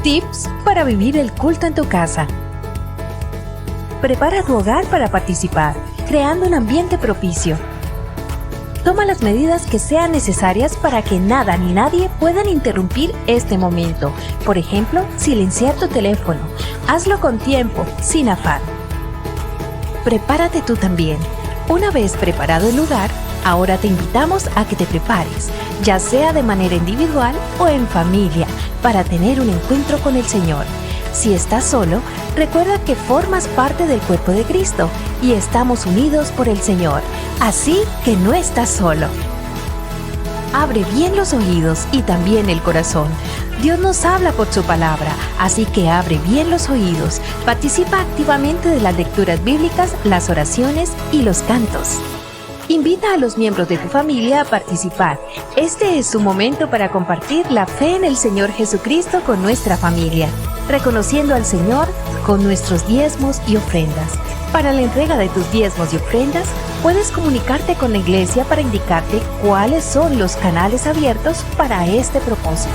Tips para vivir el culto en tu casa. Prepara tu hogar para participar, creando un ambiente propicio. Toma las medidas que sean necesarias para que nada ni nadie puedan interrumpir este momento. Por ejemplo, silenciar tu teléfono. Hazlo con tiempo, sin afán. Prepárate tú también. Una vez preparado el lugar, ahora te invitamos a que te prepares, ya sea de manera individual o en familia, para tener un encuentro con el Señor. Si estás solo, recuerda que formas parte del cuerpo de Cristo y estamos unidos por el Señor, así que no estás solo. Abre bien los oídos y también el corazón. Dios nos habla por su palabra, así que abre bien los oídos. Participa activamente de las lecturas bíblicas, las oraciones y los cantos. Invita a los miembros de tu familia a participar. Este es su momento para compartir la fe en el Señor Jesucristo con nuestra familia, reconociendo al Señor con nuestros diezmos y ofrendas. Para la entrega de tus diezmos y ofrendas, puedes comunicarte con la iglesia para indicarte cuáles son los canales abiertos para este propósito.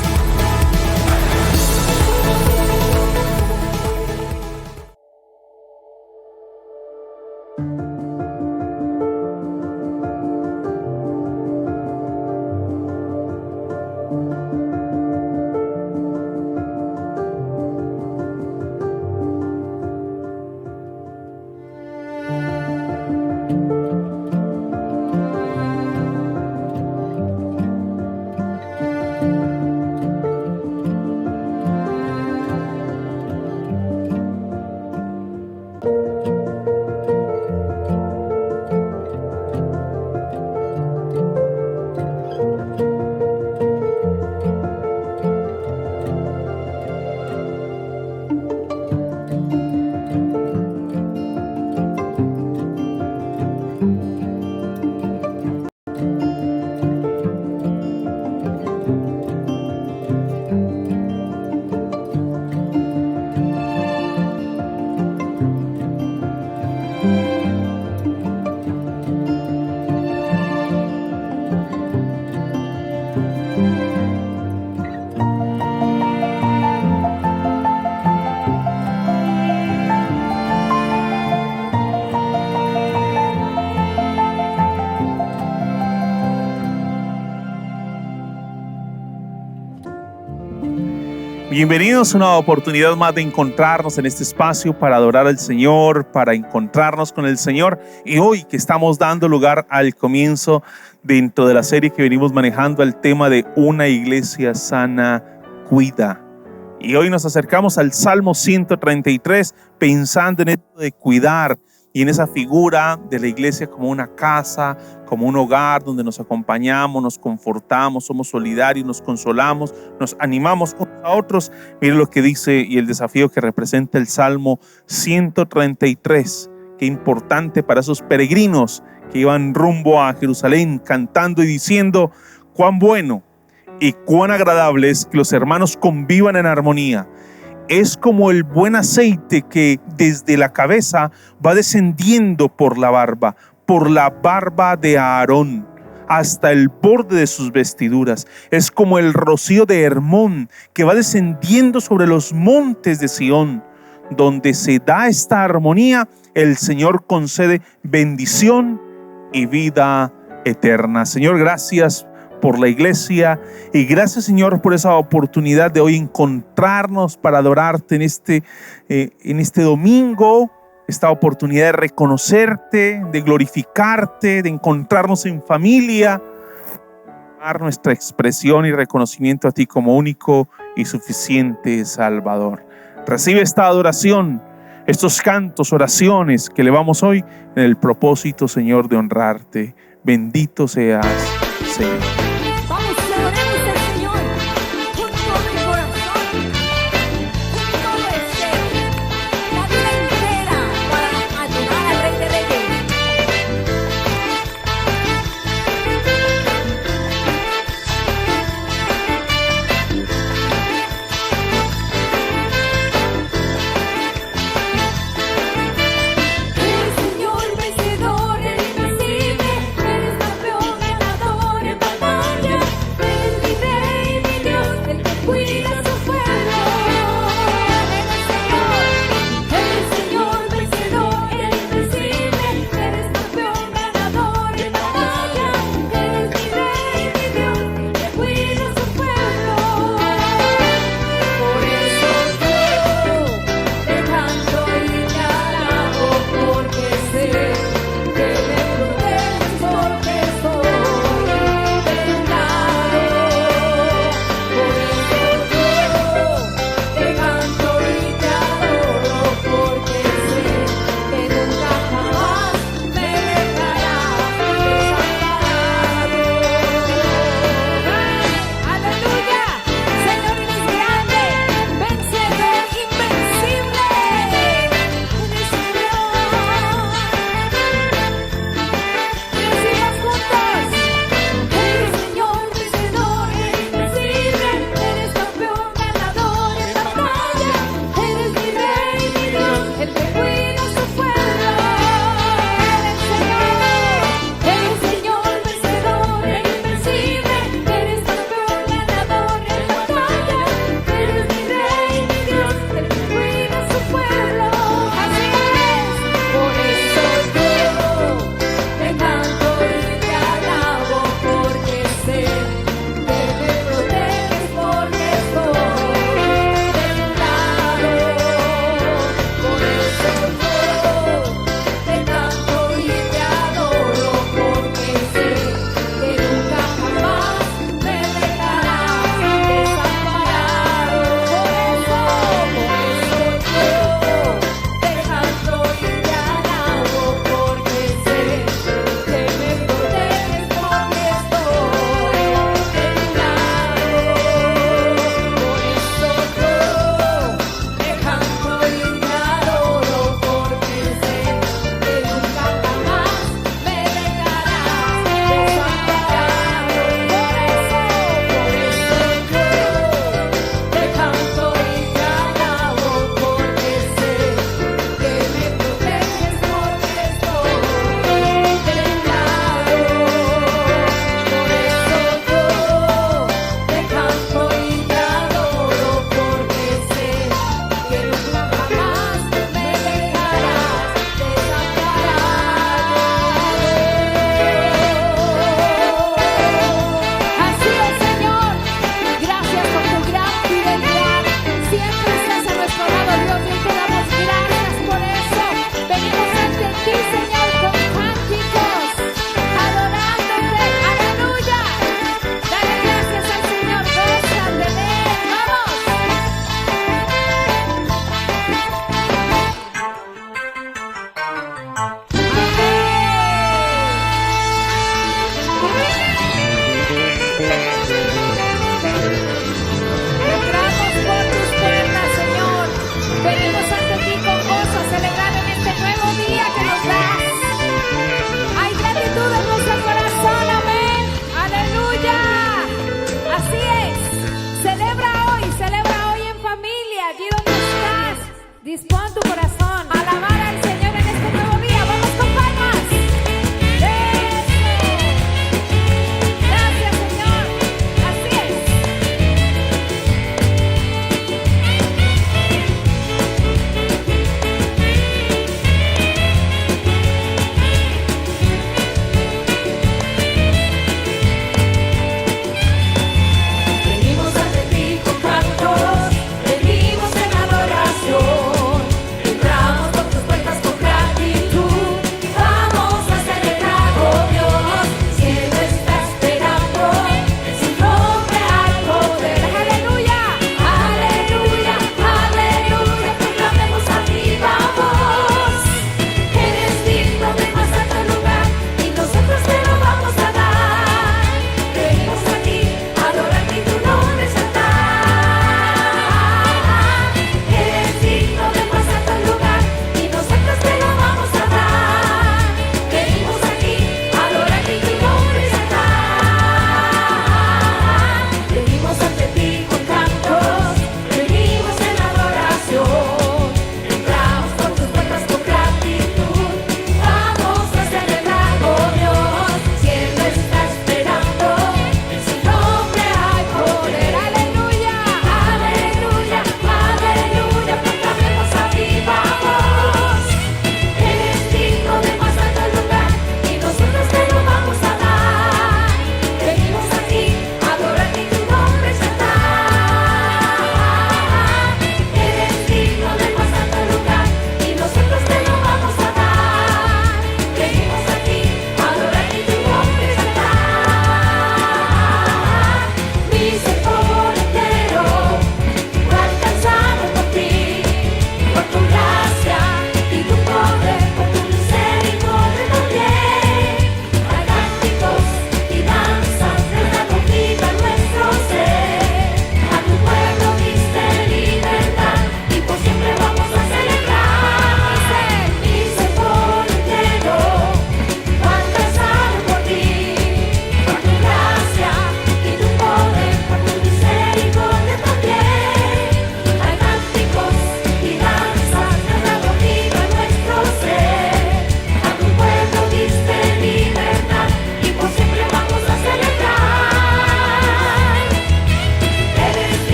Bienvenidos a una oportunidad más de encontrarnos en este espacio para adorar al Señor, para encontrarnos con el Señor. Y hoy que estamos dando lugar al comienzo dentro de la serie que venimos manejando al tema de una iglesia sana cuida. Y hoy nos acercamos al Salmo 133 pensando en esto de cuidar y en esa figura de la iglesia como una casa, como un hogar donde nos acompañamos, nos confortamos, somos solidarios, nos consolamos, nos animamos unos a otros. Miren lo que dice y el desafío que representa el Salmo 133. Qué importante para esos peregrinos que iban rumbo a Jerusalén cantando y diciendo: cuán bueno y cuán agradable es que los hermanos convivan en armonía. Es como el buen aceite que desde la cabeza va descendiendo por la barba de Aarón hasta el borde de sus vestiduras. Es como el rocío de Hermón que va descendiendo sobre los montes de Sión. Donde se da esta armonía, el Señor concede bendición y vida eterna. Señor, gracias por la iglesia y gracias, Señor, por esa oportunidad de hoy encontrarnos para adorarte en este domingo, esta oportunidad de reconocerte, de glorificarte, de encontrarnos en familia, dar nuestra expresión y reconocimiento a ti como único y suficiente Salvador. Recibe esta adoración, estos cantos, oraciones que elevamos hoy en el propósito, Señor, de honrarte. Bendito seas, Señor. Señor vencedor, el invencible, eres campeón ganador.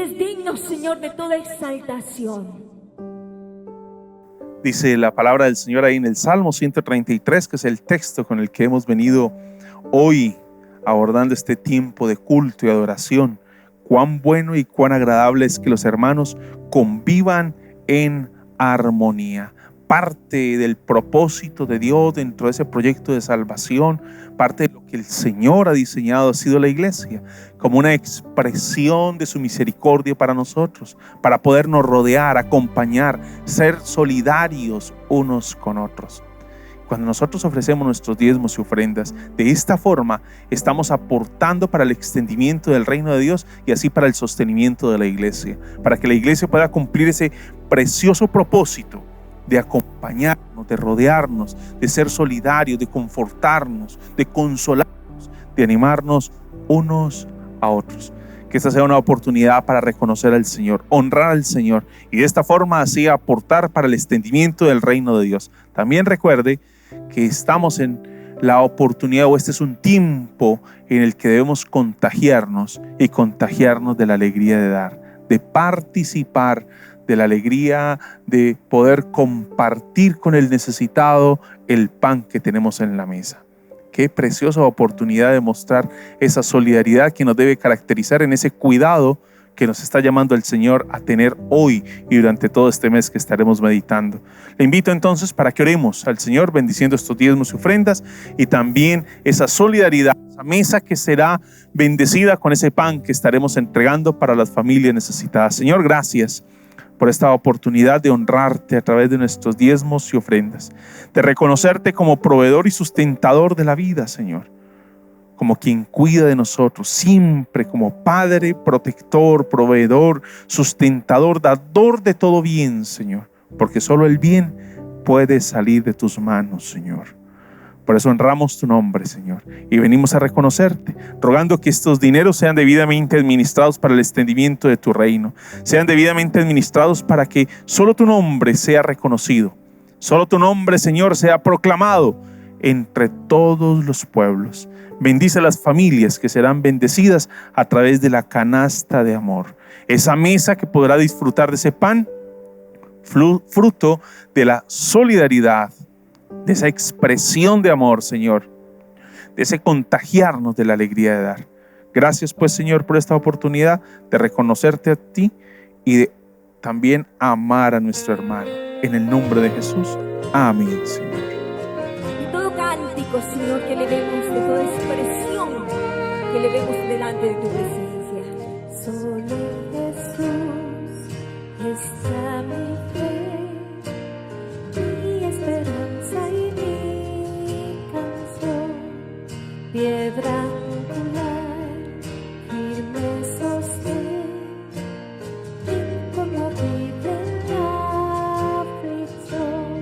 eres digno, Señor, de toda exaltación. Dice la palabra del Señor ahí en el Salmo 133, que es el texto con el que hemos venido hoy abordando este tiempo de culto y adoración. Cuán bueno y cuán agradable es que los hermanos convivan en armonía. Parte del propósito de Dios dentro de ese proyecto de salvación, parte de lo que el Señor ha diseñado ha sido la iglesia, como una expresión de su misericordia para nosotros, para podernos rodear, acompañar, ser solidarios unos con otros. Cuando nosotros ofrecemos nuestros diezmos y ofrendas, de esta forma estamos aportando para el extendimiento del reino de Dios y así para el sostenimiento de la iglesia, para que la iglesia pueda cumplir ese precioso propósito de acompañarnos, de rodearnos, de ser solidarios, de confortarnos, de consolarnos, de animarnos unos a otros. Que esta sea una oportunidad para reconocer al Señor, honrar al Señor y de esta forma así aportar para el extendimiento del reino de Dios. También recuerde que estamos en la oportunidad, o este es un tiempo en el que debemos contagiarnos y contagiarnos de la alegría de dar, de participar de la alegría de poder compartir con el necesitado el pan que tenemos en la mesa. Qué preciosa oportunidad de mostrar esa solidaridad que nos debe caracterizar en ese cuidado que nos está llamando el Señor a tener hoy y durante todo este mes que estaremos meditando. Le invito entonces para que oremos al Señor bendiciendo estos diezmos y ofrendas y también esa solidaridad, esa mesa que será bendecida con ese pan que estaremos entregando para las familias necesitadas. Señor, gracias por esta oportunidad de honrarte a través de nuestros diezmos y ofrendas, de reconocerte como proveedor y sustentador de la vida, Señor, como quien cuida de nosotros, siempre como Padre, protector, proveedor, sustentador, dador de todo bien, Señor, porque solo el bien puede salir de tus manos, Señor. Por eso honramos tu nombre, Señor, y venimos a reconocerte, rogando que estos dineros sean debidamente administrados para el extendimiento de tu reino, sean debidamente administrados para que solo tu nombre sea reconocido, solo tu nombre, Señor, sea proclamado entre todos los pueblos. Bendice a las familias que serán bendecidas a través de la canasta de amor, esa mesa que podrá disfrutar de ese pan, fruto de la solidaridad, de esa expresión de amor, Señor, de ese contagiarnos de la alegría de dar. Gracias pues, Señor, por esta oportunidad de reconocerte a ti y de también amar a nuestro hermano. En el nombre de Jesús. Amén, Señor. Y todo cántico, Señor, que le demos, de toda expresión que le demos delante de tu presencia. Solo en Jesús está mi fe, mi esperanza y mi canción, piedra angular, firme sostén, inconmovible en la aflicción.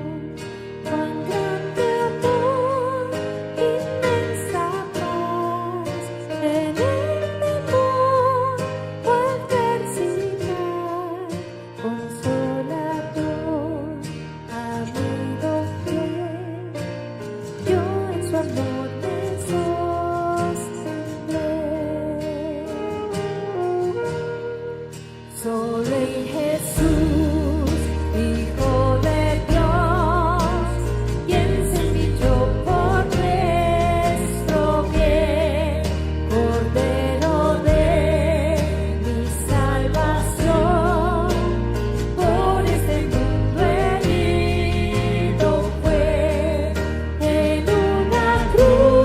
Cuán grande amor, inmensa paz, en el temor o adversidad, consolador, amigo fiel, yo en su amor me sostendré. Solo en Jesús, Hijo de Dios, quien se humilló por nuestro bien, Cordero de mi salvación, por este mundo herido fue, en una cruz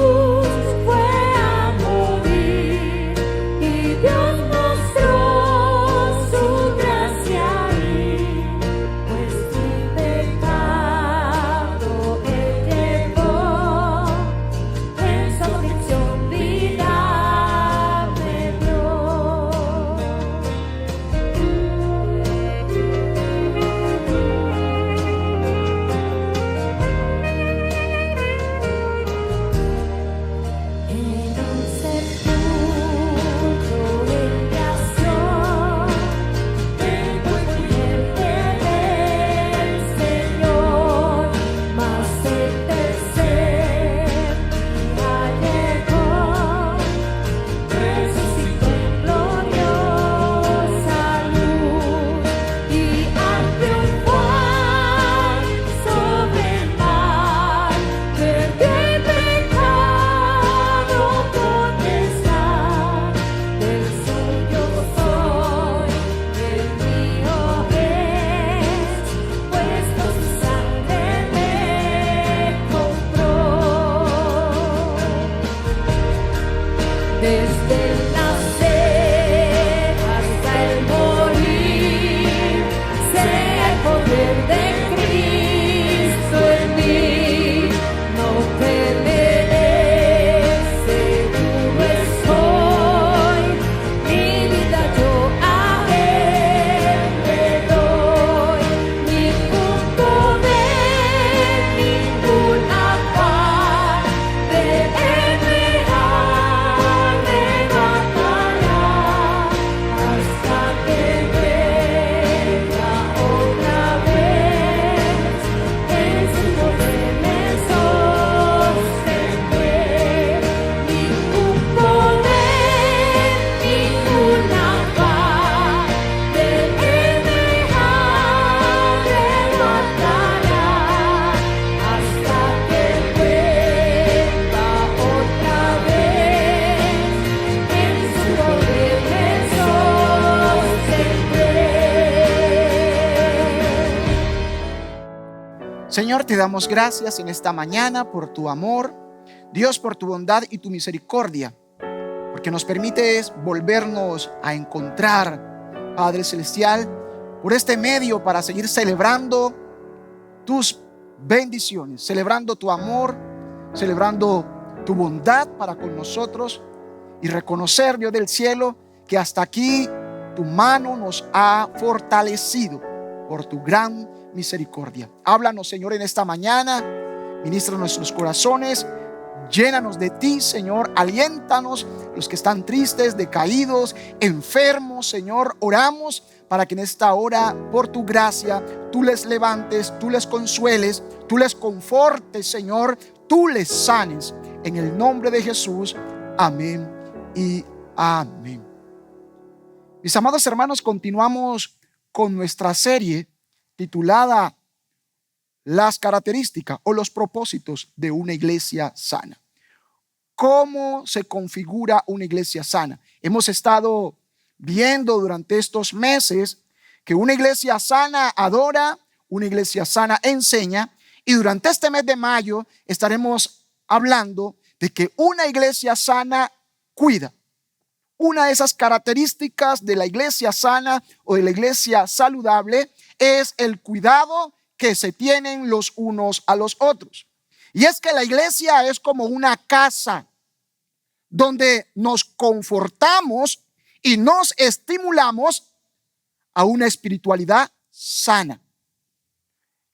Señor, te damos gracias en esta mañana por tu amor, Dios, por tu bondad y tu misericordia, porque nos permites volvernos a encontrar, Padre Celestial, por este medio para seguir celebrando tus bendiciones, celebrando tu amor, celebrando tu bondad para con nosotros y reconocer, Dios del cielo, que hasta aquí tu mano nos ha fortalecido por tu gran misericordia. Háblanos, Señor, en esta mañana, ministra nuestros corazones, llénanos de ti, Señor, aliéntanos los que están tristes, decaídos, enfermos, Señor, oramos para que en esta hora, por tu gracia, tú les levantes, tú les consueles, tú les confortes, Señor, tú les sanes, en el nombre de Jesús, amén y amén. Mis amados hermanos, continuamos con nuestra serie titulada Las características o los propósitos de una iglesia sana. ¿Cómo se configura una iglesia sana? Hemos estado viendo durante estos meses que una iglesia sana adora, una iglesia sana enseña, y durante este mes de mayo estaremos hablando de que una iglesia sana cuida. Una de esas características de la iglesia sana o de la iglesia saludable es el cuidado que se tienen los unos a los otros. Y es que la iglesia es como una casa donde nos confortamos y nos estimulamos a una espiritualidad sana.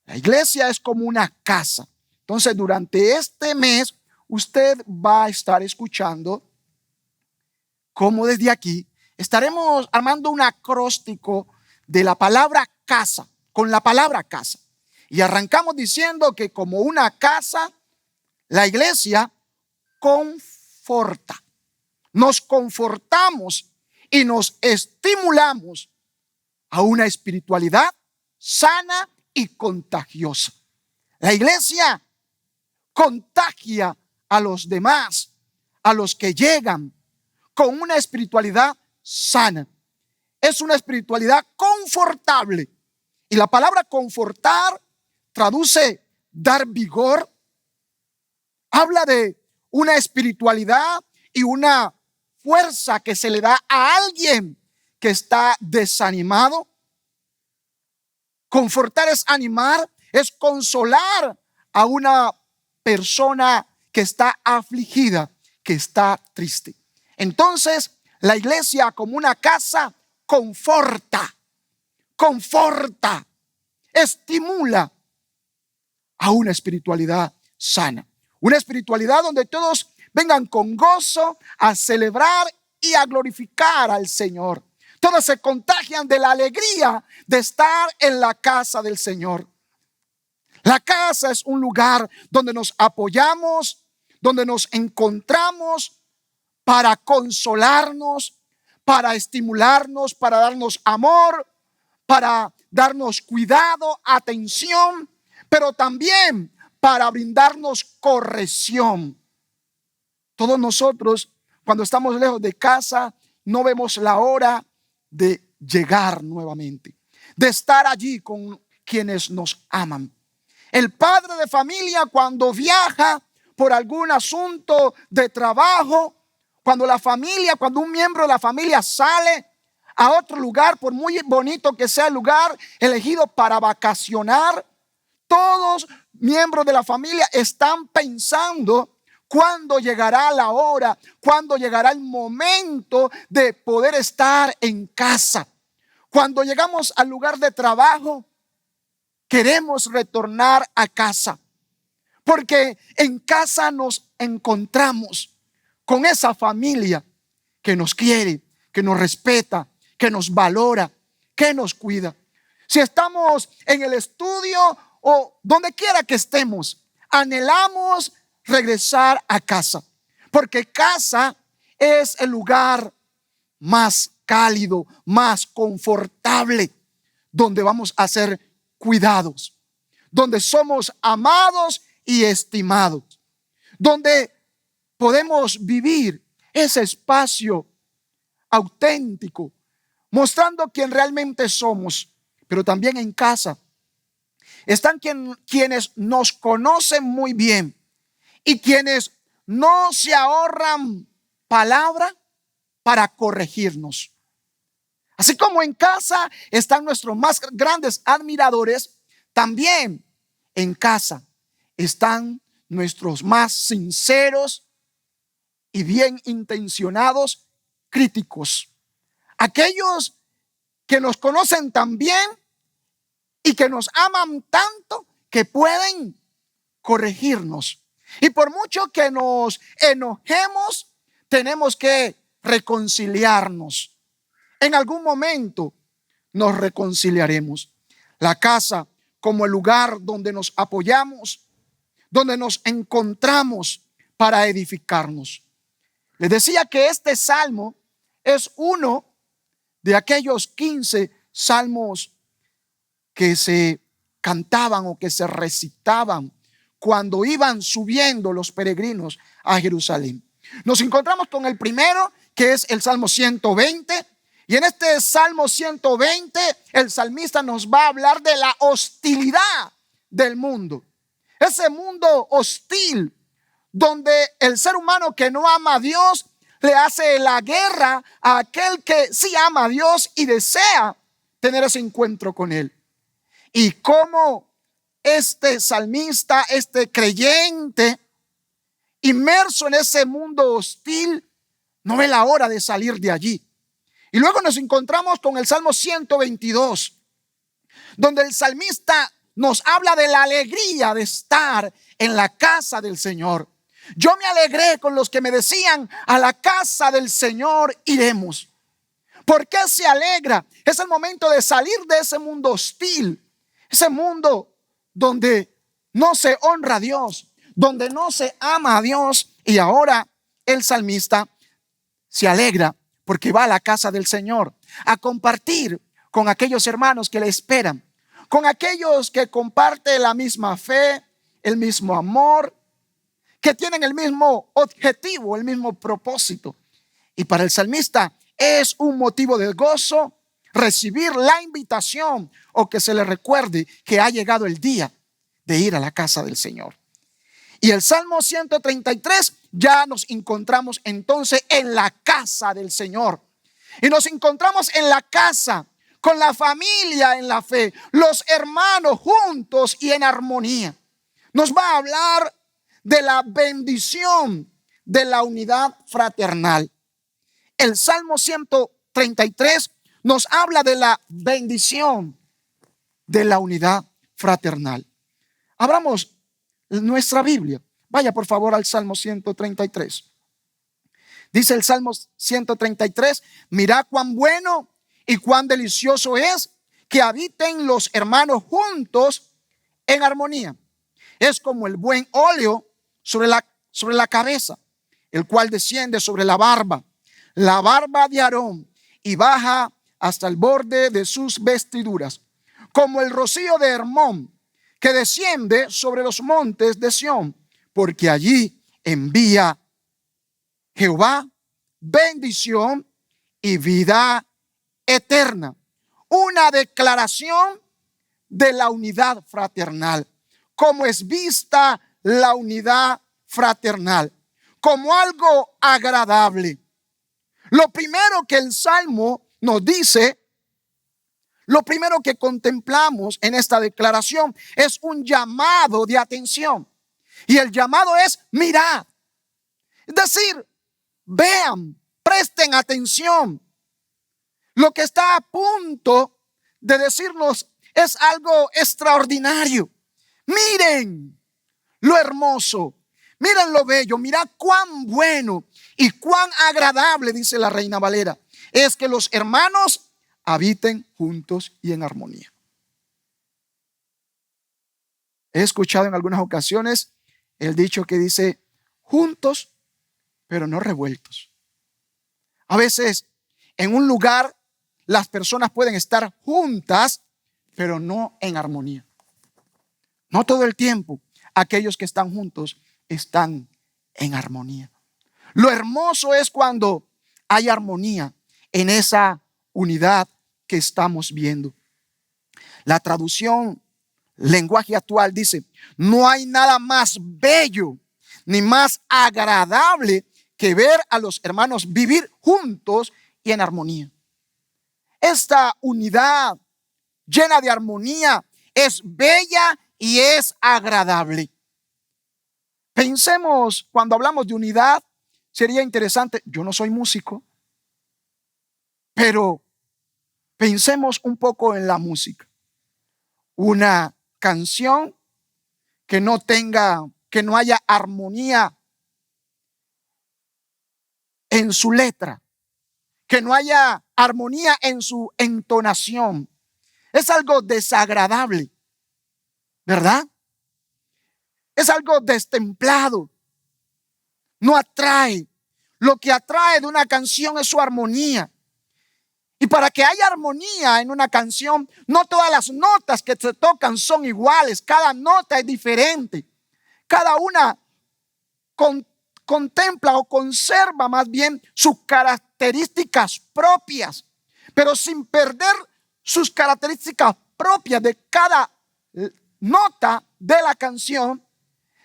La iglesia es como una casa. Entonces, durante este mes, usted va a estar escuchando cómo desde aquí estaremos armando un acróstico de la palabra casa, con la palabra casa. Y arrancamos diciendo que como una casa, la iglesia conforta. Nos confortamos y nos estimulamos a una espiritualidad sana y contagiosa. La iglesia contagia a los demás, a los que llegan con una espiritualidad sana. Es una espiritualidad confortable. Y la palabra confortar traduce dar vigor. Habla de una espiritualidad y una fuerza que se le da a alguien que está desanimado. Confortar es animar, es consolar a una persona que está afligida, que está triste. Entonces, la iglesia como una casa conforta, estimula a una espiritualidad sana. Una espiritualidad donde todos vengan con gozo a celebrar y a glorificar al Señor. Todos se contagian de la alegría de estar en la casa del Señor. La casa es un lugar donde nos apoyamos, donde nos encontramos para consolarnos, para estimularnos, para darnos amor, para darnos cuidado, atención, pero también para brindarnos corrección. Todos nosotros, cuando estamos lejos de casa, no vemos la hora de llegar nuevamente, de estar allí con quienes nos aman. El padre de familia, cuando viaja por algún asunto de trabajo, cuando un miembro de la familia sale a otro lugar, por muy bonito que sea el lugar elegido para vacacionar, todos miembros de la familia están pensando cuándo llegará la hora, cuándo llegará el momento de poder estar en casa. Cuando llegamos al lugar de trabajo, queremos retornar a casa, porque en casa nos encontramos con esa familia que nos quiere, que nos respeta, que nos valora, que nos cuida. Si estamos en el estudio o donde quiera que estemos, anhelamos regresar a casa, porque casa es el lugar más cálido, más confortable, donde vamos a ser cuidados, donde somos amados y estimados, donde podemos vivir ese espacio auténtico, mostrando quién realmente somos. Pero también en casa están quienes nos conocen muy bien y quienes no se ahorran palabra para corregirnos. Así como en casa están nuestros más grandes admiradores, también en casa están nuestros más sinceros y bien intencionados críticos. Aquellos que nos conocen tan bien y que nos aman tanto que pueden corregirnos. Y por mucho que nos enojemos, tenemos que reconciliarnos. En algún momento nos reconciliaremos. La casa como el lugar donde nos apoyamos, donde nos encontramos para edificarnos. Les decía que este salmo es uno de aquellos 15 salmos que se cantaban o que se recitaban cuando iban subiendo los peregrinos a Jerusalén. Nos encontramos con el primero, que es el Salmo 120. Y en este Salmo 120, el salmista nos va a hablar de la hostilidad del mundo. Ese mundo hostil donde el ser humano que no ama a Dios le hace la guerra a aquel que sí ama a Dios y desea tener ese encuentro con Él. Y cómo este salmista, este creyente, inmerso en ese mundo hostil, no ve la hora de salir de allí. Y luego nos encontramos con el Salmo 122, donde el salmista nos habla de la alegría de estar en la casa del Señor. Yo me alegré con los que me decían: a la casa del Señor iremos. ¿Por qué se alegra? Es el momento de salir de ese mundo hostil, ese mundo donde no se honra a Dios, donde no se ama a Dios. Y ahora el salmista se alegra porque va a la casa del Señor a compartir con aquellos hermanos que le esperan, con aquellos que comparten la misma fe, el mismo amor, que tienen el mismo objetivo, el mismo propósito. Y para el salmista es un motivo de gozo recibir la invitación o que se le recuerde que ha llegado el día de ir a la casa del Señor. Y el Salmo 133 ya nos encontramos entonces en la casa del Señor. Y nos encontramos en la casa con la familia en la fe, los hermanos juntos y en armonía. Nos va a hablar de la bendición de la unidad fraternal. El Salmo 133 nos habla de la bendición de la unidad fraternal. Abramos nuestra Biblia. Vaya por favor al Salmo 133. Dice el Salmo 133: mirad cuán bueno y cuán delicioso es que habiten los hermanos juntos en armonía. Es como el buen óleo sobre la cabeza, el cual desciende sobre la barba de Aarón, y baja hasta el borde de sus vestiduras, como el rocío de Hermón, que desciende sobre los montes de Sión, porque allí envía Jehová bendición y vida eterna. Una declaración de la unidad fraternal. Cómo es vista la unidad fraternal, como algo agradable. Lo primero que el Salmo nos dice, lo primero que contemplamos en esta declaración es un llamado de atención. Y el llamado es mirad. Es decir, vean, presten atención. Lo que está a punto de decirnos es algo extraordinario. Miren lo hermoso, miren lo bello, mirad cuán bueno y cuán agradable, dice la Reina Valera, es que los hermanos habiten juntos y en armonía. He escuchado en algunas ocasiones el dicho que dice juntos, pero no revueltos. A veces en un lugar las personas pueden estar juntas, pero no en armonía. No todo el tiempo aquellos que están juntos están en armonía. Lo hermoso es cuando hay armonía en esa unidad que estamos viendo. La traducción lenguaje actual dice: no hay nada más bello ni más agradable que ver a los hermanos vivir juntos y en armonía. Esta unidad llena de armonía es bella y es agradable. Pensemos, cuando hablamos de unidad, sería interesante, yo no soy músico, pero pensemos un poco en la música. Una canción que no haya armonía en su letra, que no haya armonía en su entonación, es algo desagradable, ¿verdad? Es algo destemplado, no atrae. Lo que atrae de una canción es su armonía. Y para que haya armonía en una canción, no todas las notas que se tocan son iguales. Cada nota es diferente. Cada una contempla o conserva más bien sus características propias, pero sin perder sus características propias de cada nota de la canción.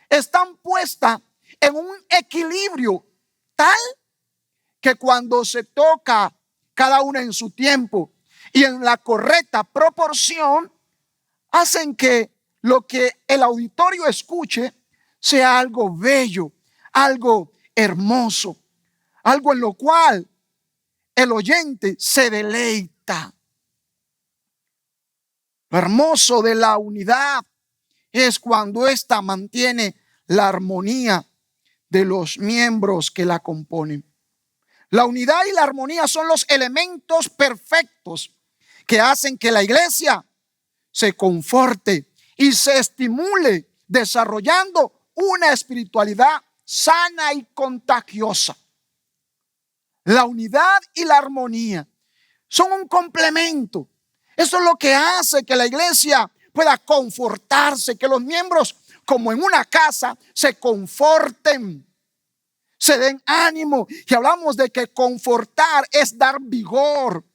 Están puestas en un equilibrio tal que cuando se toca cada una en su tiempo y en la correcta proporción, hacen que lo que el auditorio escuche sea algo bello, algo hermoso, algo en lo cual el oyente se deleita. Lo hermoso de la unidad es cuando ésta mantiene la armonía de los miembros que la componen. La unidad y la armonía son los elementos perfectos que hacen que la iglesia se conforte y se estimule desarrollando una espiritualidad sana y contagiosa. La unidad y la armonía son un complemento. Eso es lo que hace que la iglesia pueda confortarse, que los miembros, como en una casa, se conforten, se den ánimo. Y hablamos de que confortar es dar vigor,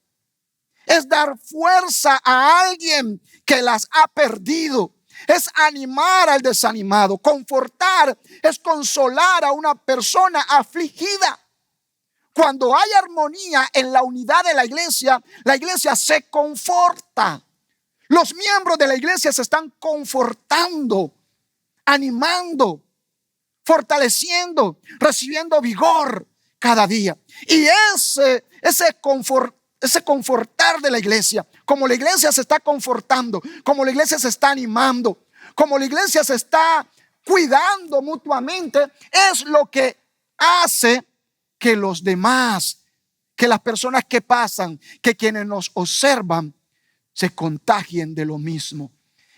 es dar fuerza a alguien que las ha perdido, es animar al desanimado. Confortar es consolar a una persona afligida. Cuando hay armonía en la unidad de la iglesia se conforta. Los miembros de la iglesia se están confortando, animando, fortaleciendo, recibiendo vigor cada día. Y ese confortar de la iglesia, como la iglesia se está confortando, como la iglesia se está animando, como la iglesia se está cuidando mutuamente, es lo que hace que los demás, que las personas que pasan, que quienes nos observan, se contagien de lo mismo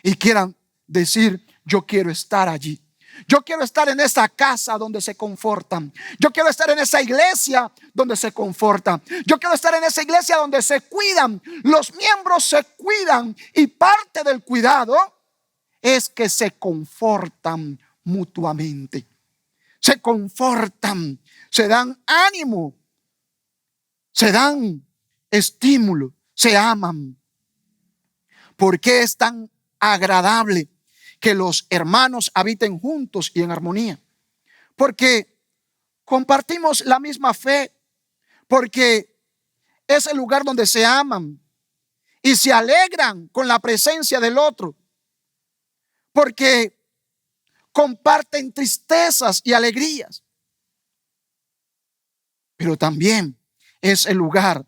y quieran decir: yo quiero estar allí. Yo quiero estar en esa casa donde se confortan. Yo quiero estar en esa iglesia donde se confortan. Yo quiero estar en esa iglesia donde se cuidan. Los miembros se cuidan y parte del cuidado es que se confortan mutuamente. Se confortan, se dan ánimo, se dan estímulo, se aman. ¿Por qué es tan agradable que los hermanos habiten juntos y en armonía? Porque compartimos la misma fe, porque es el lugar donde se aman y se alegran con la presencia del otro, porque comparten tristezas y alegrías. Pero también es el lugar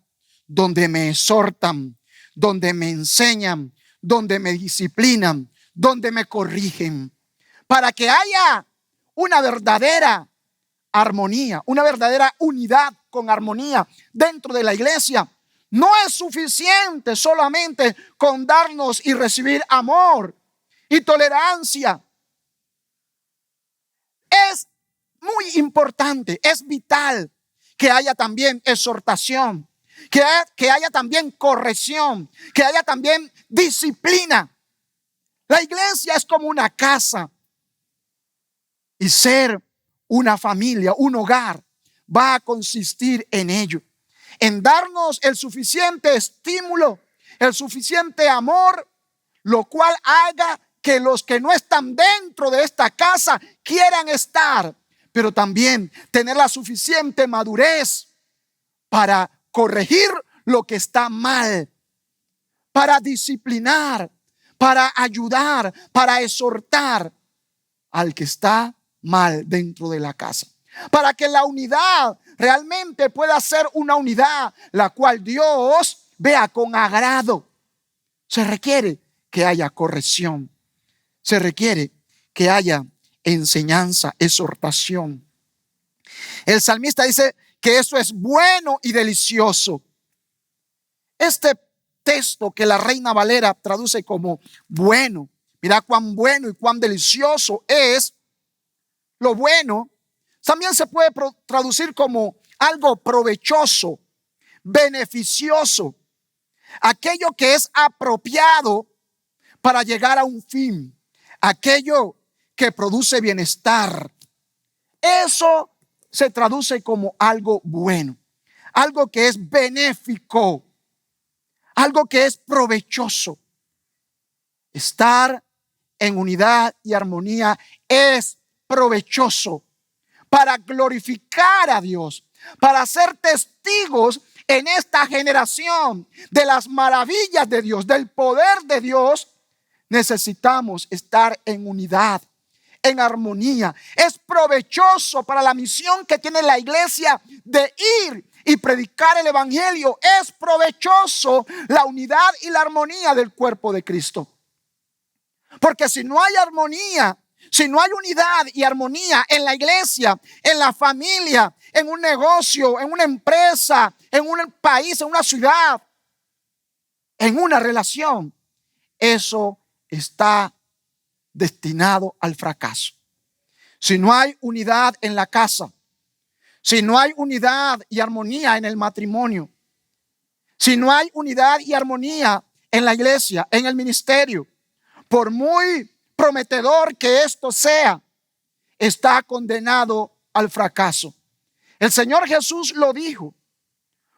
donde me exhortan, donde me enseñan, donde me disciplinan, donde me corrigen, para que haya una verdadera armonía, una verdadera unidad con armonía dentro de la iglesia. No es suficiente solamente con darnos y recibir amor y tolerancia. Es muy importante, es vital que haya también exhortación, que haya también corrección, que haya también disciplina. La iglesia es como una casa, y ser una familia, un hogar, va a consistir en ello, en darnos el suficiente estímulo, el suficiente amor, lo cual haga que los que no están dentro de esta casa quieran estar, pero también tener la suficiente madurez para corregir lo que está mal, para disciplinar, para ayudar, para exhortar al que está mal dentro de la casa, para que la unidad realmente pueda ser una unidad la cual Dios vea con agrado. Se requiere que haya corrección, se requiere que haya enseñanza, exhortación. El salmista dice que eso es bueno y delicioso. Este texto que la Reina Valera traduce como bueno, mira cuán bueno y cuán delicioso es. Lo bueno también se puede traducir como algo provechoso, beneficioso, aquello que es apropiado para llegar a un fin, aquello que produce bienestar. Eso se traduce como algo bueno, algo que es benéfico, algo que es provechoso. Estar en unidad y armonía es provechoso para glorificar a Dios, para ser testigos en esta generación de las maravillas de Dios, del poder de Dios. Necesitamos estar en unidad, en armonía. Es provechoso para la misión que tiene la iglesia de ir y predicar el evangelio. Es provechoso la unidad y la armonía del cuerpo de Cristo. Porque si no hay armonía, si no hay unidad y armonía en la iglesia, en la familia, en un negocio, en una empresa, en un país, en una ciudad, en una relación, eso está destinado al fracaso. Si no hay unidad en la casa, si no hay unidad y armonía en el matrimonio, si no hay unidad y armonía en la iglesia, en el ministerio, por muy prometedor que esto sea, está condenado al fracaso. El Señor Jesús lo dijo: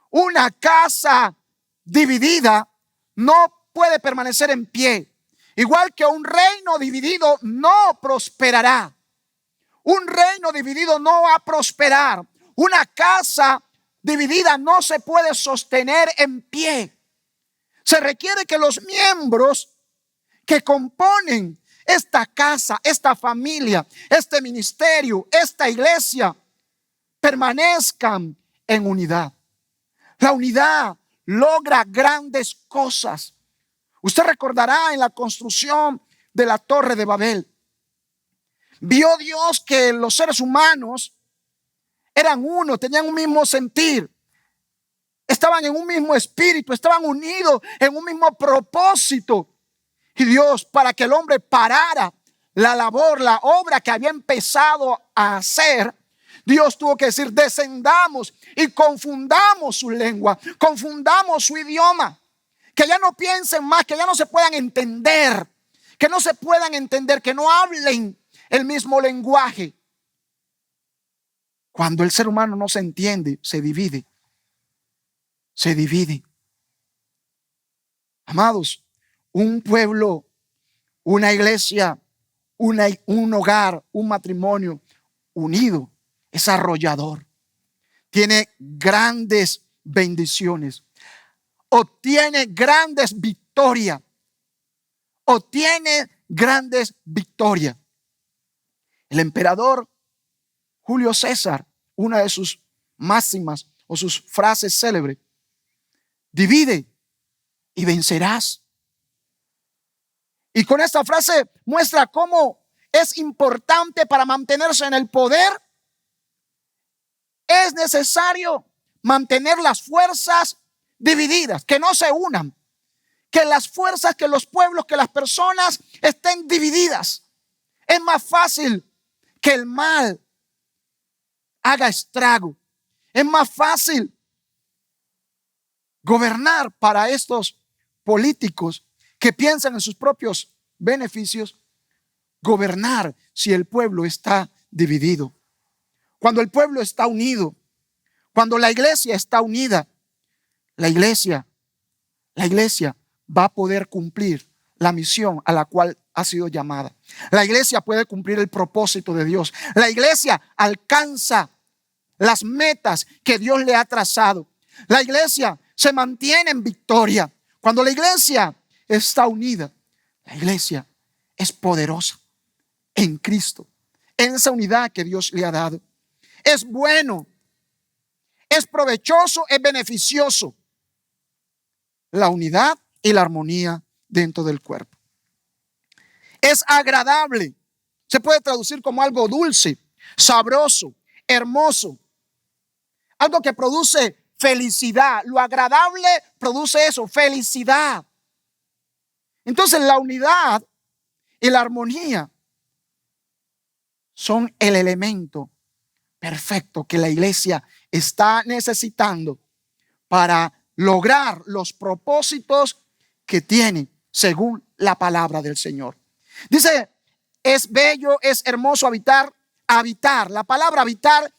una casa dividida no puede permanecer en pie, igual que un reino dividido no prosperará. Un reino dividido no va a prosperar. Una casa dividida no se puede sostener en pie. Se requiere que los miembros que componen esta casa, esta familia, este ministerio, esta iglesia, permanezcan en unidad. La unidad logra grandes cosas. Usted recordará en la construcción de la Torre de Babel, vio Dios que los seres humanos eran uno, tenían un mismo sentir, estaban en un mismo espíritu, estaban unidos en un mismo propósito. Y Dios, para que el hombre parara la labor, la obra que había empezado a hacer, Dios tuvo que decir: descendamos y confundamos su lengua, confundamos su idioma, que ya no piensen más, que ya no se puedan entender, que no se puedan entender, que no hablen el mismo lenguaje. Cuando el ser humano no se entiende, se divide. Se divide. Amados, un pueblo, una iglesia, un hogar, un matrimonio unido es arrollador. Tiene grandes bendiciones. Obtiene grandes victorias. Obtiene grandes victorias. El emperador Julio César, una de sus máximas o sus frases célebres: divide y vencerás. Y con esta frase muestra cómo es importante para mantenerse en el poder. Es necesario mantener las fuerzas divididas, que no se unan, que las fuerzas, que los pueblos, que las personas estén divididas. Es más fácil que el mal haga estrago. Es más fácil gobernar para estos políticos que piensan en sus propios beneficios, gobernar si el pueblo está dividido. Cuando el pueblo está unido, cuando la iglesia está unida, la iglesia va a poder cumplir la misión a la cual ha sido llamada. La iglesia puede cumplir el propósito de Dios. La iglesia alcanza las metas que Dios le ha trazado. La iglesia se mantiene en victoria. Cuando la iglesia está unida, la iglesia es poderosa en Cristo, en esa unidad que Dios le ha dado. Es bueno, es provechoso, es beneficioso la unidad y la armonía dentro del cuerpo. Es agradable, se puede traducir como algo dulce, sabroso, hermoso, algo que produce felicidad. Lo agradable produce eso, felicidad. Entonces la unidad y la armonía son el elemento perfecto que la iglesia está necesitando para lograr los propósitos que tiene según la palabra del Señor. Dice, es bello, es hermoso habitar. La palabra habitar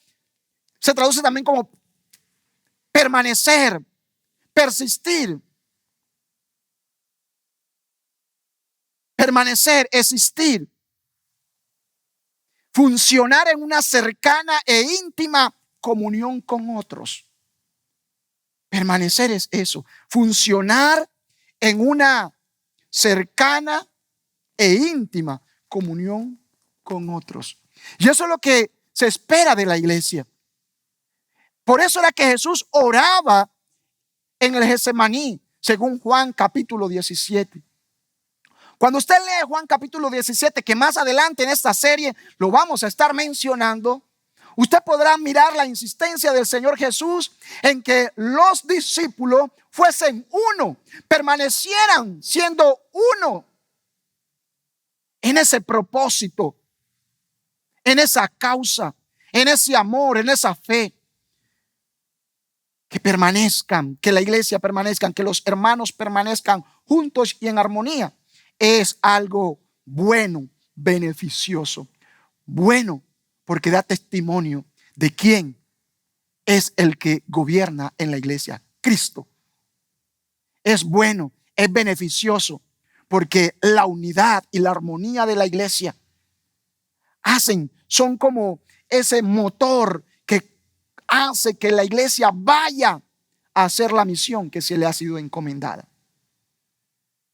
se traduce también como permanecer, persistir, permanecer, existir, funcionar en una cercana e íntima comunión con otros. Permanecer es eso, funcionar en una cercana e íntima comunión con otros. Y eso es lo que se espera de la iglesia. Por eso era que Jesús oraba en el Getsemaní, según Juan capítulo 17. Cuando usted lee Juan capítulo 17, que más adelante en esta serie lo vamos a estar mencionando, usted podrá mirar la insistencia del Señor Jesús en que los discípulos fuesen uno, permanecieran siendo uno en ese propósito, en esa causa, en ese amor, en esa fe. Que permanezcan, que la iglesia permanezca, que los hermanos permanezcan juntos y en armonía. Es algo bueno, beneficioso. Bueno, porque da testimonio de quién es el que gobierna en la iglesia, Cristo. Es bueno, es beneficioso, porque la unidad y la armonía de la iglesia son como ese motor que hace que la iglesia vaya a hacer la misión que se le ha sido encomendada.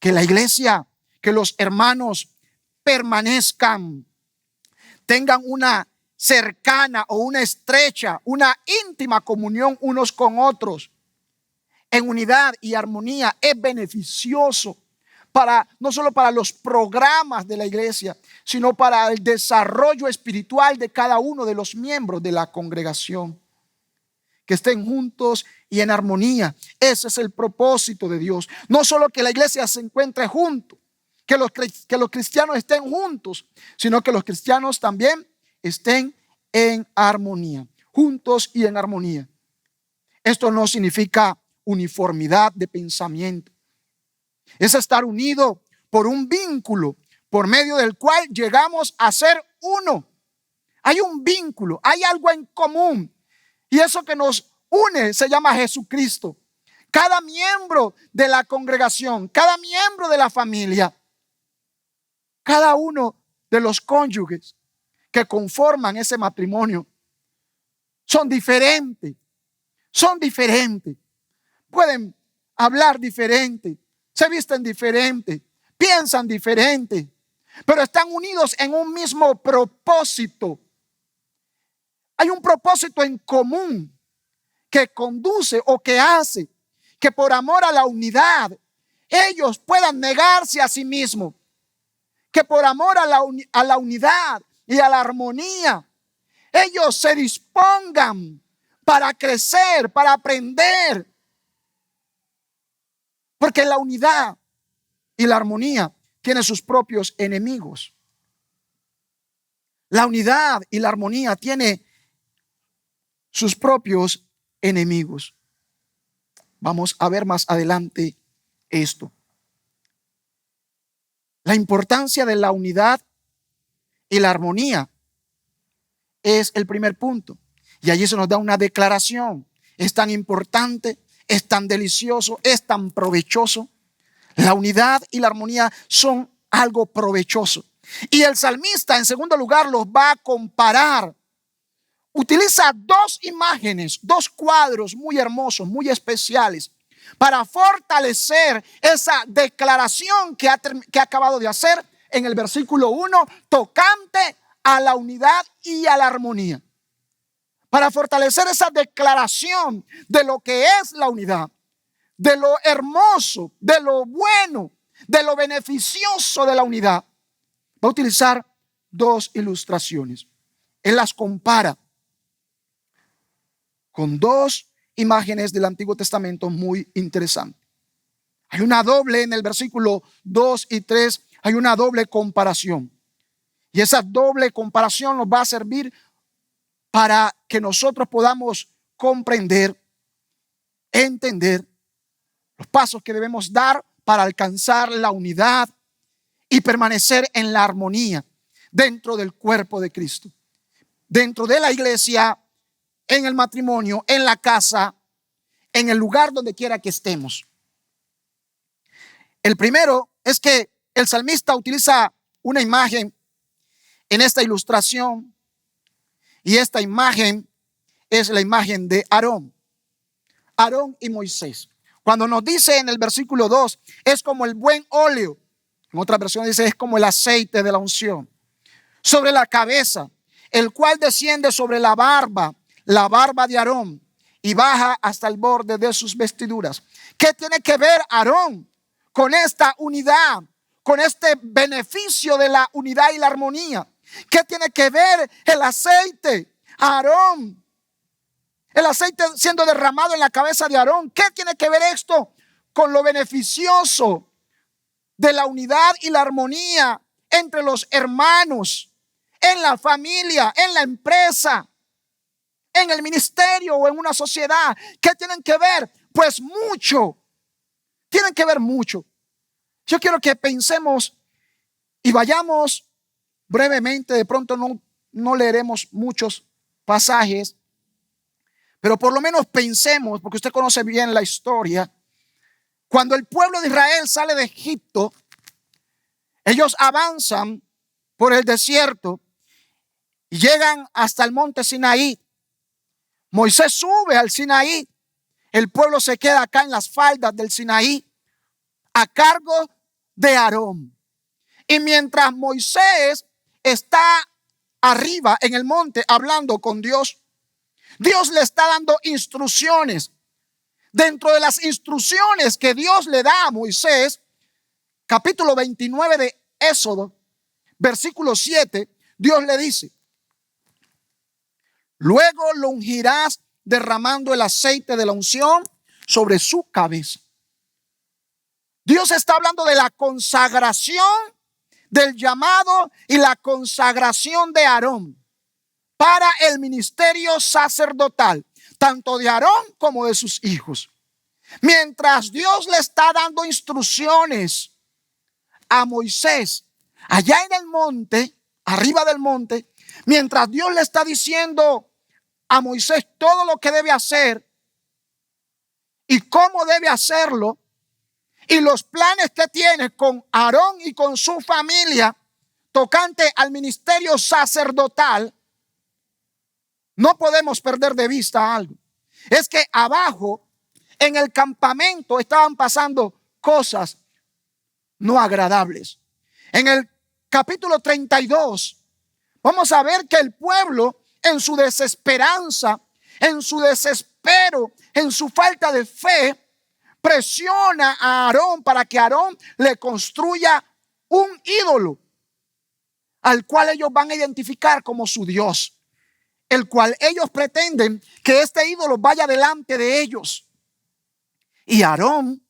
Que la iglesia, que los hermanos permanezcan, tengan una cercana o una estrecha, una íntima comunión unos con otros, en unidad y armonía, es beneficioso no solo para los programas de la iglesia, sino para el desarrollo espiritual de cada uno de los miembros de la congregación. Que estén juntos y en armonía. Ese es el propósito de Dios. No solo que la iglesia se encuentre juntos, que los cristianos estén juntos, sino que los cristianos también estén en armonía, juntos y en armonía. Esto no significa uniformidad de pensamiento. Es estar unido por un vínculo por medio del cual llegamos a ser uno. Hay un vínculo, hay algo en común. Y eso que nos une se llama Jesucristo. Cada miembro de la congregación, cada miembro de la familia, cada uno de los cónyuges que conforman ese matrimonio son diferentes. Pueden hablar diferente, se visten diferente, piensan diferente, pero están unidos en un mismo propósito. Hay un propósito en común que conduce o que hace que por amor a la unidad ellos puedan negarse a sí mismos. Que por amor a la unidad y a la armonía ellos se dispongan para crecer, para aprender. Porque la unidad y la armonía tienen sus propios enemigos. La unidad y la armonía tiene sus propios enemigos. Vamos a ver más adelante esto. La importancia de la unidad y la armonía es el primer punto. Y allí se nos da una declaración. Es tan importante, es tan delicioso, es tan provechoso. La unidad y la armonía son algo provechoso. Y el salmista, en segundo lugar, los va a comparar. Utiliza dos imágenes, dos cuadros muy hermosos, muy especiales, para fortalecer esa declaración que ha acabado de hacer en el versículo 1, tocante a la unidad y a la armonía. Para fortalecer esa declaración de lo que es la unidad, de lo hermoso, de lo bueno, de lo beneficioso de la unidad, va a utilizar dos ilustraciones. Él las compara con dos imágenes del Antiguo Testamento muy interesantes. Hay una doble en el versículo 2 y 3, hay una doble comparación. Y esa doble comparación nos va a servir para que nosotros podamos comprender, entender los pasos que debemos dar para alcanzar la unidad y permanecer en la armonía dentro del cuerpo de Cristo, dentro de la iglesia, en el matrimonio, en la casa, en el lugar donde quiera que estemos. El primero es que el salmista utiliza una imagen en esta ilustración, y esta imagen es la imagen de Aarón y Moisés. Cuando nos dice en el versículo 2, es como el buen óleo. En otra versión dice, es como el aceite de la unción sobre la cabeza, el cual desciende sobre la barba de Aarón y baja hasta el borde de sus vestiduras. ¿Qué tiene que ver Aarón con esta unidad, con este beneficio de la unidad y la armonía? ¿Qué tiene que ver el aceite? Aarón, el aceite siendo derramado en la cabeza de Aarón. ¿Qué tiene que ver esto con lo beneficioso de la unidad y la armonía entre los hermanos, en la familia, en la empresa, en el ministerio o en una sociedad? ¿Qué tienen que ver? Pues mucho. Tienen que ver mucho. Yo quiero que pensemos y vayamos brevemente. De pronto no leeremos muchos pasajes, pero por lo menos pensemos, porque usted conoce bien la historia. Cuando el pueblo de Israel sale de Egipto, ellos avanzan por el desierto y llegan hasta el monte Sinaí. Moisés sube al Sinaí, el pueblo se queda acá en las faldas del Sinaí a cargo de Aarón. Y mientras Moisés está arriba en el monte hablando con Dios, Dios le está dando instrucciones. Dentro de las instrucciones que Dios le da a Moisés, capítulo 29 de Éxodo, versículo 7, Dios le dice: luego lo ungirás derramando el aceite de la unción sobre su cabeza. Dios está hablando de la consagración, del llamado y la consagración de Aarón para el ministerio sacerdotal, tanto de Aarón como de sus hijos. Mientras Dios le está dando instrucciones a Moisés allá en el monte, arriba del monte, mientras Dios le está diciendo a Moisés todo lo que debe hacer y cómo debe hacerlo, y los planes que tiene con Aarón y con su familia tocante al ministerio sacerdotal, no podemos perder de vista algo. Es que abajo en el campamento estaban pasando cosas no agradables. En el capítulo 32 vamos a ver que el pueblo, en su desesperanza, en su desespero, en su falta de fe, presiona a Aarón para que Aarón le construya un ídolo al cual ellos van a identificar como su Dios, el cual ellos pretenden que este ídolo vaya delante de ellos. Y Aarón,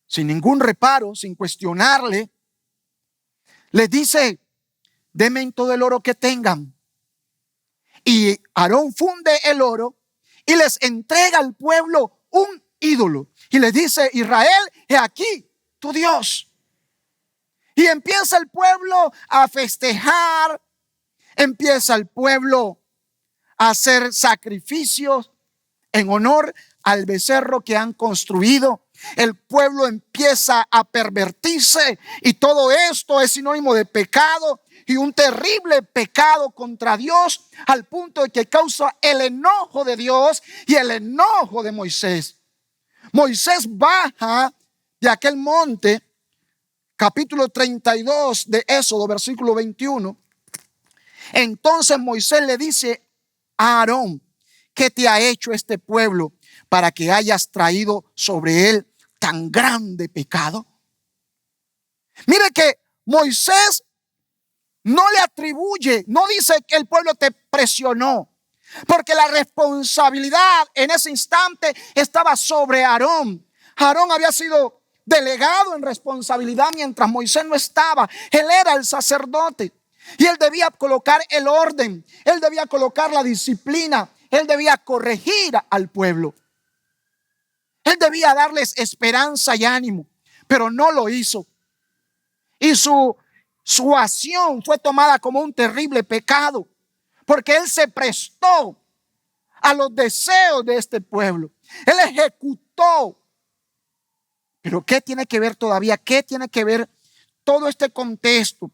sin ningún reparo, sin cuestionarle, les dice: denme todo el oro que tengan. Y Aarón funde el oro y les entrega al pueblo un ídolo. Y les dice: Israel, he aquí tu Dios. Y empieza el pueblo a festejar, empieza el pueblo a hacer sacrificios en honor al becerro que han construido el pueblo empieza a pervertirse y todo esto es sinónimo de pecado y un terrible pecado contra Dios, al punto de que causa el enojo de Dios y el enojo de Moisés. Moisés baja de aquel monte, capítulo 32 de Éxodo, versículo 21. Entonces Moisés le dice a Aarón: ¿qué te ha hecho este pueblo para que hayas traído sobre él tan grande pecado? Mire que Moisés no le atribuye, no dice que el pueblo te presionó, porque la responsabilidad en ese instante estaba sobre Aarón. Aarón había sido delegado en responsabilidad mientras Moisés no estaba. Él era el sacerdote y él debía colocar el orden, él debía colocar la disciplina, él debía corregir al pueblo, él debía darles esperanza y ánimo, pero no lo hizo. Y su acción fue tomada como un terrible pecado, porque él se prestó a los deseos de este pueblo. Él ejecutó. Pero ¿qué tiene que ver todavía? ¿Qué tiene que ver todo este contexto,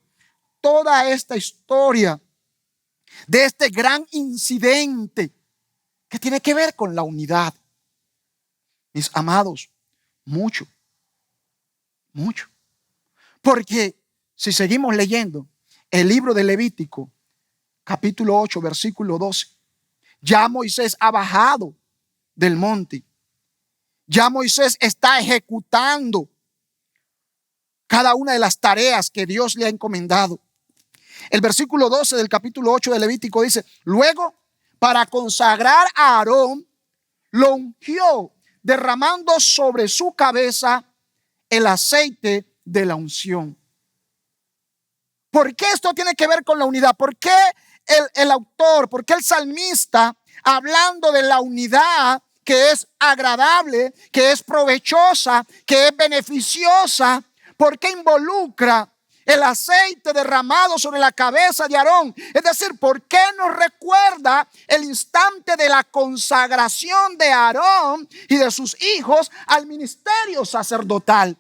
toda esta historia de este gran incidente? ¿Qué tiene que ver con la unidad? Mis amados, mucho, mucho. Porque si seguimos leyendo el libro de Levítico, capítulo 8, versículo 12, ya Moisés ha bajado del monte. Ya Moisés está ejecutando cada una de las tareas que Dios le ha encomendado. El versículo 12 del capítulo 8 de Levítico dice: luego, para consagrar a Aarón, lo ungió, derramando sobre su cabeza el aceite de la unción. ¿Por qué esto tiene que ver con la unidad? ¿Por qué el autor, por qué el salmista, hablando de la unidad que es agradable, que es provechosa, que es beneficiosa, por qué involucra el aceite derramado sobre la cabeza de Aarón? Es decir, ¿por qué nos recuerda el instante de la consagración de Aarón y de sus hijos al ministerio sacerdotal?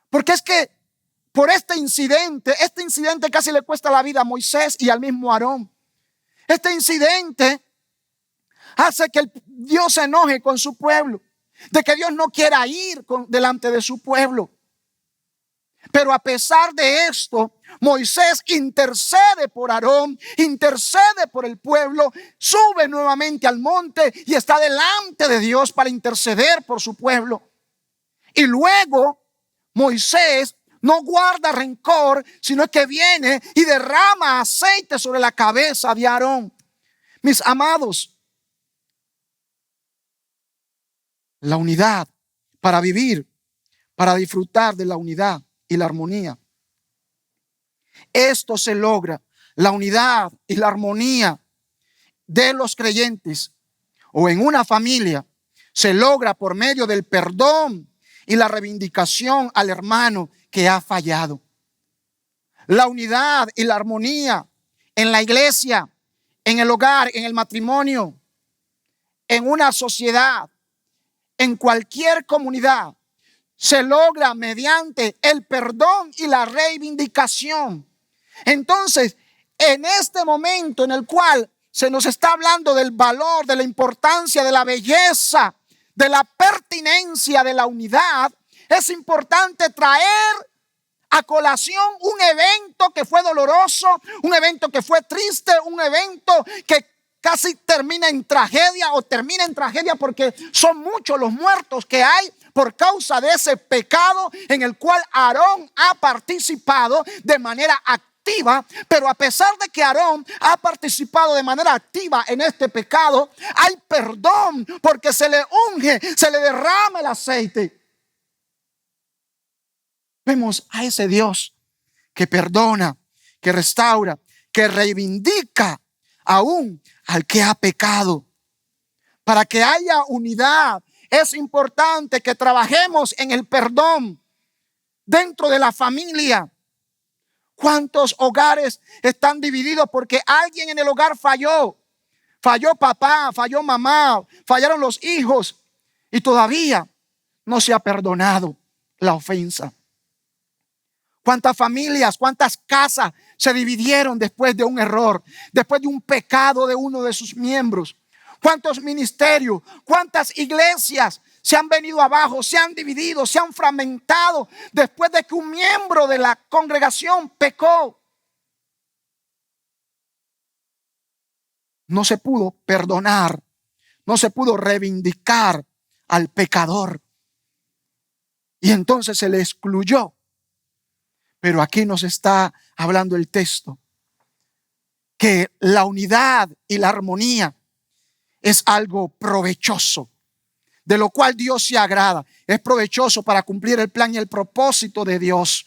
Porque es que por este incidente casi le cuesta la vida a Moisés y al mismo Aarón. Este incidente hace que Dios se enoje con su pueblo, de que Dios no quiera ir delante de su pueblo. Pero a pesar de esto, Moisés intercede por Aarón, intercede por el pueblo, sube nuevamente al monte y está delante de Dios para interceder por su pueblo. Y luego Moisés no guarda rencor, sino que viene y derrama aceite sobre la cabeza de Aarón. Mis amados, la unidad, para vivir, para disfrutar de la unidad y la armonía, esto se logra, la unidad y la armonía de los creyentes o en una familia se logra por medio del perdón y la reivindicación al hermano que ha fallado. La unidad y la armonía en la iglesia, en el hogar, en el matrimonio, en una sociedad, en cualquier comunidad, se logra mediante el perdón y la reivindicación. Entonces, en este momento en el cual se nos está hablando del valor, de la importancia, de la belleza, de la pertinencia de la unidad, es importante traer a colación un evento que fue doloroso, un evento que fue triste, un evento que casi termina en tragedia o termina en tragedia porque son muchos los muertos que hay por causa de ese pecado en el cual Aarón ha participado de manera activa. Pero a pesar de que Aarón ha participado de manera activa en este pecado, hay perdón porque se le unge, se le derrama el aceite. Vemos a ese Dios que perdona, que restaura, que reivindica aún al que ha pecado. Para que haya unidad es importante que trabajemos en el perdón dentro de la familia. ¿Cuántos hogares están divididos porque alguien en el hogar falló? Falló papá, falló mamá, fallaron los hijos. y todavía no se ha perdonado la ofensa. ¿Cuántas familias, cuántas casas se dividieron después de un error, después de un pecado de uno de sus miembros? ¿Cuántos ministerios, cuántas iglesias se han venido abajo, se han dividido, se han fragmentado después de que un miembro de la congregación pecó? No se pudo perdonar, no se pudo reivindicar al pecador. Y entonces se le excluyó. Pero aquí nos está hablando el texto que la unidad y la armonía es algo provechoso, de lo cual Dios se agrada. Es provechoso para cumplir el plan y el propósito de Dios.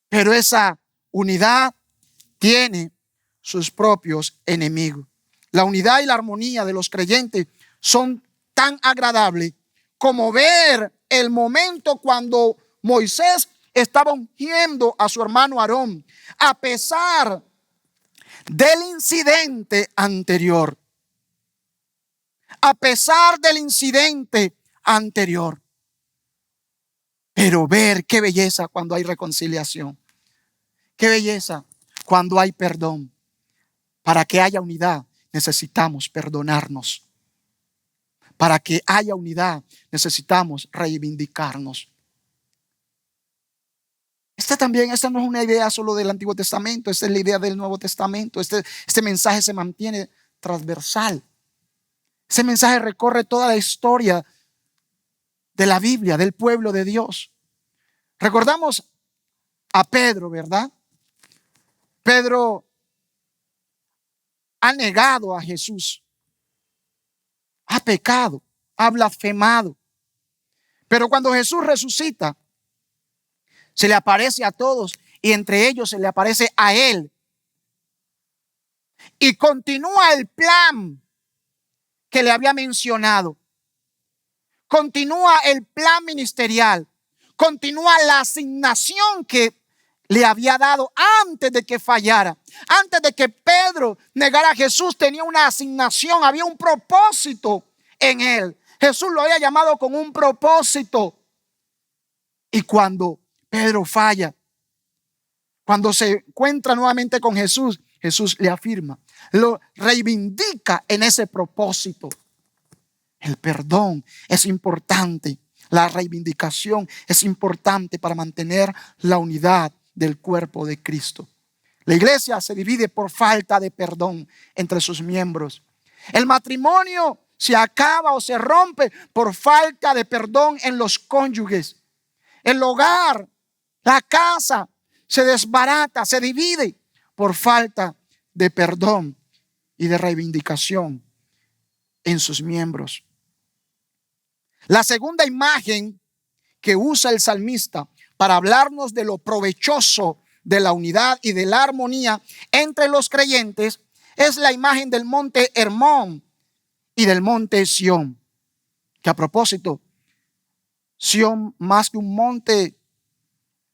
Pero esa unidad tiene sus propios enemigos. La unidad y la armonía de los creyentes son tan agradables como ver el momento cuando Moisés estaba ungiendo a su hermano Aarón, a pesar del incidente anterior. A pesar del incidente anterior. Pero ver qué belleza cuando hay reconciliación. Qué belleza cuando hay perdón. Para que haya unidad necesitamos perdonarnos. Para que haya unidad necesitamos reivindicarnos. Esta no es una idea solo del Antiguo Testamento, esta es la idea del Nuevo Testamento. Este mensaje se mantiene transversal. Ese mensaje recorre toda la historia de la Biblia, del pueblo de Dios. Recordamos a Pedro, ¿verdad? Pedro ha negado a Jesús, ha pecado, ha blasfemado. Pero cuando Jesús resucita, se le aparece a todos y entre ellos se le aparece a él. Y continúa el plan que le había mencionado. Continúa el plan ministerial. Continúa la asignación que le había dado antes de que fallara. Antes de que Pedro negara a Jesús, tenía una asignación, había un propósito en él. Jesús lo había llamado con un propósito. Y cuando Pedro falla, cuando se encuentra nuevamente con Jesús, Jesús le afirma, lo reivindica en ese propósito. El perdón es importante. La reivindicación es importante para mantener la unidad del cuerpo de Cristo. La iglesia se divide por falta de perdón entre sus miembros. El matrimonio se acaba o se rompe por falta de perdón en los cónyuges. El hogar, la casa se desbarata, se divide por falta de perdón y de reivindicación en sus miembros. La segunda imagen que usa el salmista para hablarnos de lo provechoso de la unidad y de la armonía entre los creyentes es la imagen del monte Hermón y del monte Sión. Que a propósito, Sión más que un monte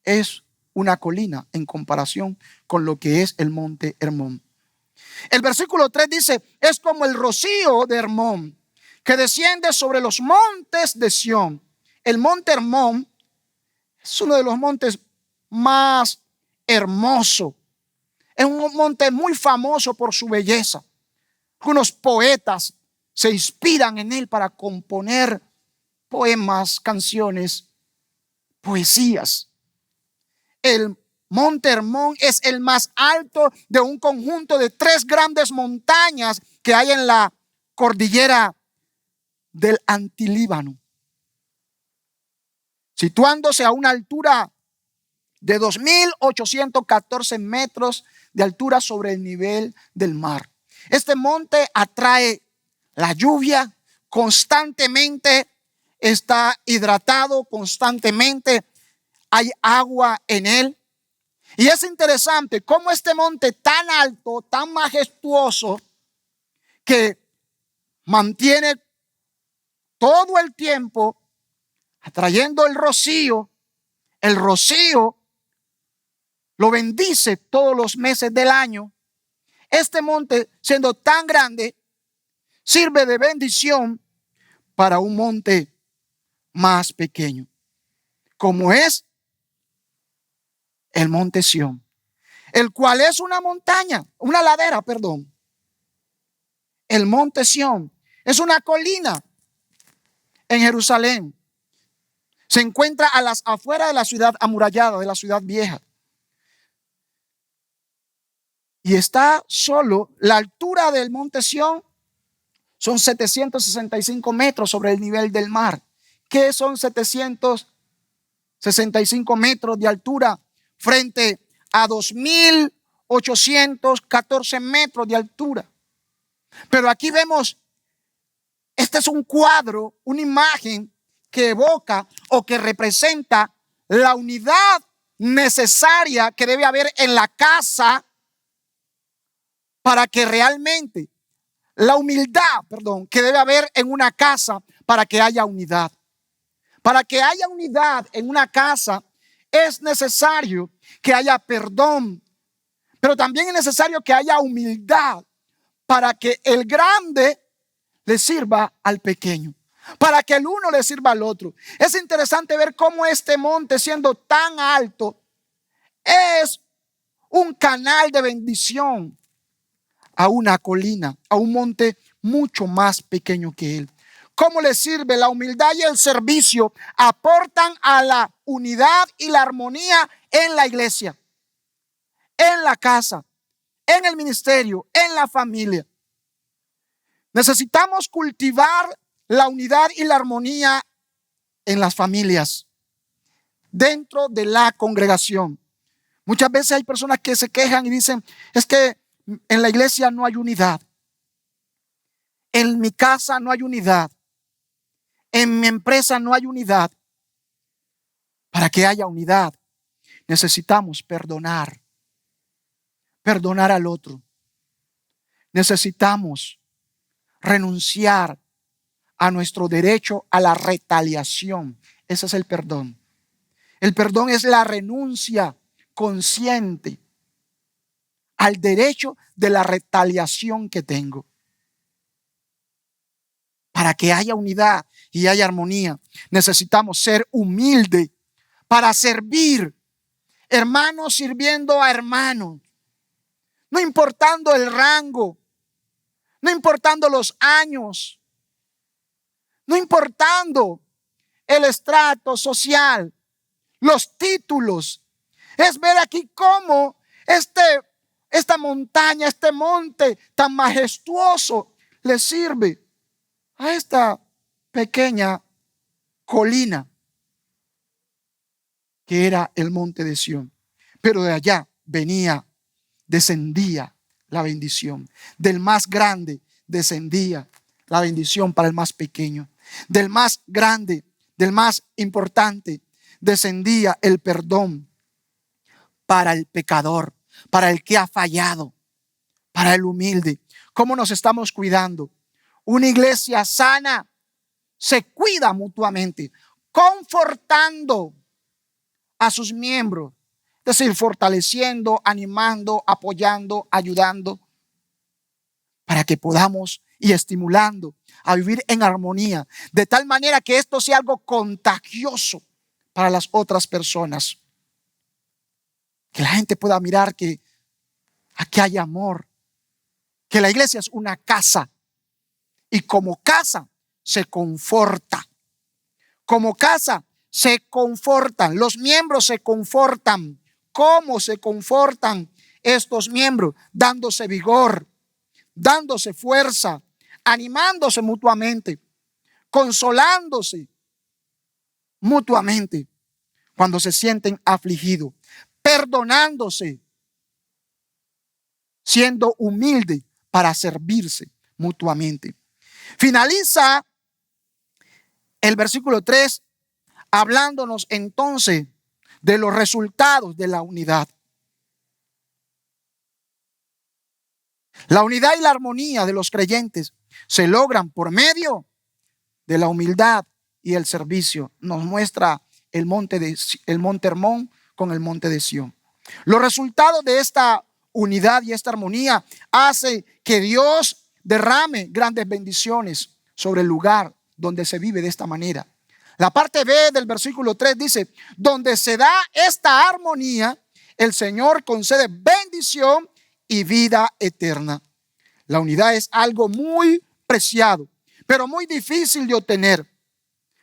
es una colina en comparación con lo que es el monte Hermón. El versículo 3 dice, es como el rocío de Hermón que desciende sobre los montes de Sión. El monte Hermón es uno de los montes más hermosos. Es un monte muy famoso por su belleza. Algunos poetas se inspiran en él para componer poemas, canciones, poesías. El monte Hermón es el más alto de un conjunto de 3 grandes montañas que hay en la cordillera del Antilíbano, situándose a una altura de 2.814 metros de altura sobre el nivel del mar. Este monte atrae la lluvia, constantemente está hidratado, constantemente hay agua en él. Y es interesante cómo este monte tan alto, tan majestuoso, que mantiene todo el tiempo atrayendo el rocío lo bendice todos los meses del año. Este monte, siendo tan grande, sirve de bendición para un monte más pequeño, como es el monte Sión, el cual es una montaña, una ladera, perdón. El monte Sión es una colina en Jerusalén. Se encuentra a las afueras de la ciudad amurallada, de la ciudad vieja. Y está solo, la altura del monte Sión son 765 metros sobre el nivel del mar. ¿Qué son 765 metros de altura frente a 2.814 metros de altura? Pero aquí vemos, este es un cuadro, una imagen que evoca o que representa la unidad necesaria que debe haber en la casa para que realmente, la humildad, que debe haber en una casa para que haya unidad. Para que haya unidad en una casa es necesario que haya perdón, pero también es necesario que haya humildad para que el grande le sirva al pequeño, para que el uno le sirva al otro. Es interesante ver cómo este monte, siendo tan alto, es un canal de bendición a una colina, a un monte mucho más pequeño que él. ¿Cómo le sirve? La humildad y el servicio aportan a la unidad y la armonía en la iglesia, en la casa, en el ministerio, en la familia. Necesitamos cultivar la unidad y la armonía en las familias, dentro de la congregación. Muchas veces hay personas que se quejan y dicen, es que en la iglesia no hay unidad, en mi casa no hay unidad, en mi empresa no hay unidad. Para que haya unidad necesitamos perdonar al otro. Necesitamos renunciar a nuestro derecho a la retaliación. Ese es el perdón. El perdón es la renuncia consciente al derecho de la retaliación que tengo. Para que haya unidad y haya armonía, necesitamos ser humildes para servir, hermanos sirviendo a hermanos, no importando el rango, no importando los años, no importando el estrato social, los títulos. Es ver aquí cómo esta montaña, este monte tan majestuoso le sirve a esta pequeña colina que era el monte de Sión. Pero de allá descendía la bendición. Del más grande descendía la bendición para el más pequeño. Del más grande, del más importante, descendía el perdón para el pecador, para el que ha fallado, para el humilde. ¿Cómo nos estamos cuidando? Una iglesia sana se cuida mutuamente, confortando a sus miembros, es decir, fortaleciendo, animando, apoyando, ayudando, para que podamos y estimulando a vivir en armonía, de tal manera que esto sea algo contagioso para las otras personas. Que la gente pueda mirar que aquí hay amor, que la iglesia es una casa y como casa se conforta. Como casa se confortan, los miembros se confortan. ¿Cómo se confortan estos miembros? Dándose vigor, dándose fuerza, animándose mutuamente, consolándose mutuamente cuando se sienten afligidos, perdonándose, siendo humilde para servirse mutuamente. Finaliza el versículo 3 hablándonos entonces de los resultados de la unidad. La unidad y la armonía de los creyentes se logran por medio de la humildad y el servicio. Nos muestra el monte Hermón con el monte de Sión. Los resultados de esta unidad y esta armonía hace que Dios derrame grandes bendiciones sobre el lugar donde se vive de esta manera. La parte B del versículo 3 dice: donde se da esta armonía, el Señor concede bendición y vida eterna. La unidad es algo muy preciado, pero muy difícil de obtener.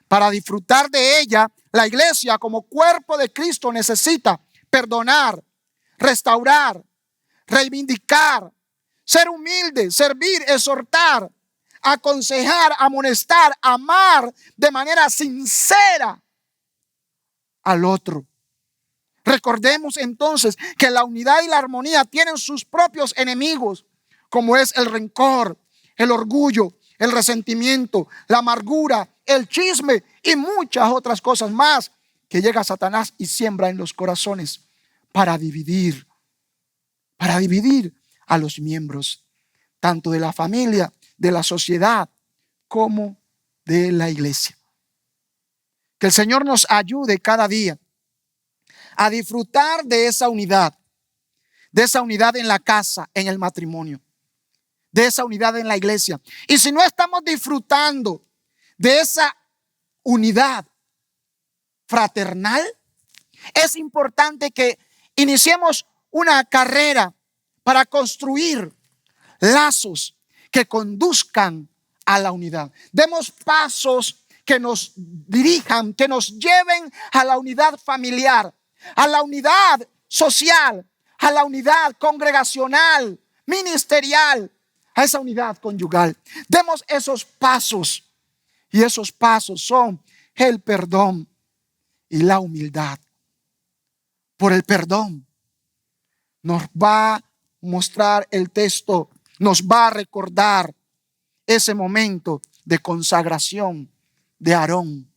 Para disfrutar de ella, la iglesia como cuerpo de Cristo necesita perdonar, restaurar, reivindicar, ser humilde, servir, exhortar, aconsejar, amonestar, amar de manera sincera al otro. Recordemos entonces que la unidad y la armonía tienen sus propios enemigos, como es el rencor, el orgullo, el resentimiento, la amargura, el chisme y muchas otras cosas más que llega Satanás y siembra en los corazones para dividir a los miembros, tanto de la familia, de la sociedad, como de la iglesia. Que el Señor nos ayude cada día a disfrutar de esa unidad en la casa, en el matrimonio, de esa unidad en la iglesia. Y si no estamos disfrutando de esa unidad fraternal, es importante que iniciemos una carrera para construir lazos que conduzcan a la unidad. Demos pasos que nos dirijan, que nos lleven a la unidad familiar, a la unidad social, a la unidad congregacional, ministerial, a esa unidad conyugal. Demos esos pasos, y esos pasos son el perdón y la humildad. Por el perdón nos va a mostrar el texto, nos va a recordar ese momento de consagración de Aarón,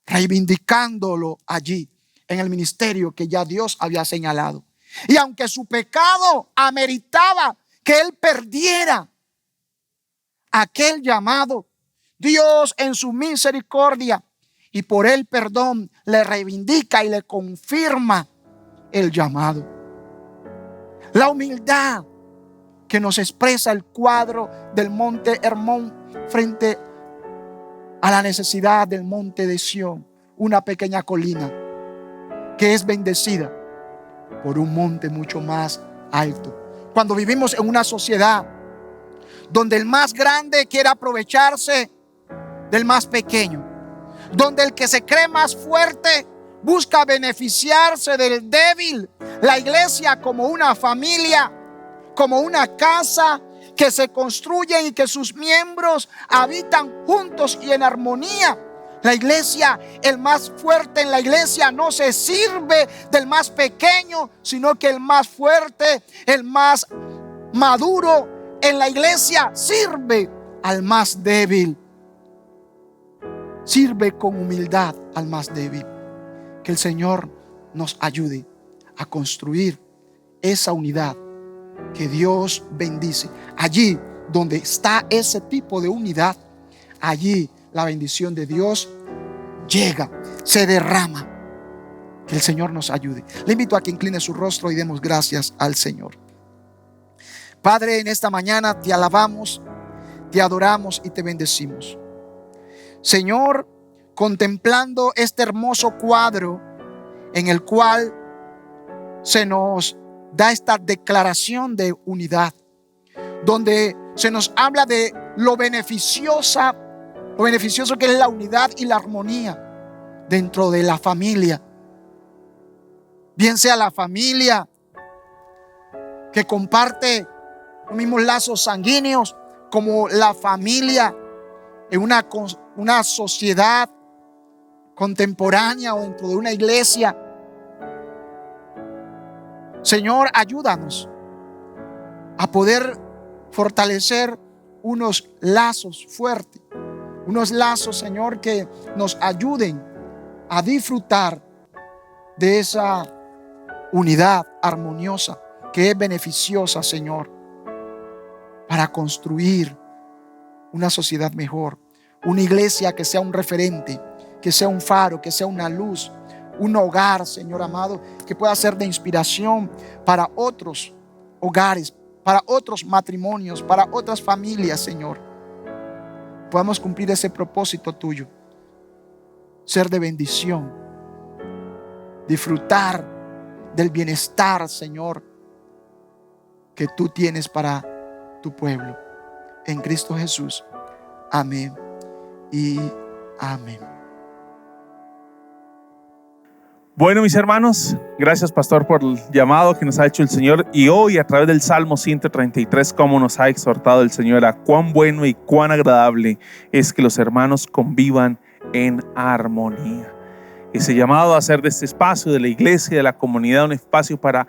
reivindicándolo allí en el ministerio que ya Dios había señalado. Y aunque su pecado ameritaba que él perdiera aquel llamado, Dios en su misericordia y por el perdón le reivindica y le confirma el llamado. La humildad que nos expresa el cuadro del monte Hermón frente a la necesidad del monte de Sión, una pequeña colina que es bendecida por un monte mucho más alto. Cuando vivimos en una sociedad donde el más grande quiere aprovecharse del más pequeño, donde el que se cree más fuerte busca beneficiarse del débil, la iglesia como una familia, como una casa que se construye y que sus miembros habitan juntos y en armonía. La iglesia, el más fuerte en la iglesia no se sirve del más pequeño, sino que el más fuerte, el más maduro en la iglesia sirve al más débil. Sirve con humildad al más débil. Que el Señor nos ayude a construir esa unidad que Dios bendice. Allí donde está ese tipo de unidad, allí la bendición de Dios llega, se derrama. Que el Señor nos ayude. Le invito a que incline su rostro y demos gracias al Señor. Padre, en esta mañana te alabamos, te adoramos y te bendecimos. Señor, contemplando este hermoso cuadro en el cual se nos da esta declaración de unidad, donde se nos habla de lo beneficioso que es la unidad y la armonía dentro de la familia, bien sea la familia que comparte los mismos lazos sanguíneos, como la familia en una sociedad contemporánea o dentro de una iglesia. Señor, ayúdanos a poder fortalecer unos lazos fuertes, unos lazos, Señor, que nos ayuden a disfrutar de esa unidad armoniosa que es beneficiosa, Señor, para construir una sociedad mejor, una iglesia que sea un referente, que sea un faro, que sea una luz, un hogar, Señor amado, que pueda ser de inspiración para otros hogares, para otros matrimonios, para otras familias, Señor. podamos cumplir ese propósito tuyo, ser de bendición, disfrutar del bienestar, Señor, que tú tienes para tu pueblo. En Cristo Jesús. Amén y amén. Bueno, mis hermanos, gracias, pastor, por el llamado que nos ha hecho el Señor, y hoy a través del Salmo 133, cómo nos ha exhortado el Señor a cuán bueno y cuán agradable es que los hermanos convivan en armonía. Ese llamado a hacer de este espacio, de la iglesia, de la comunidad, un espacio para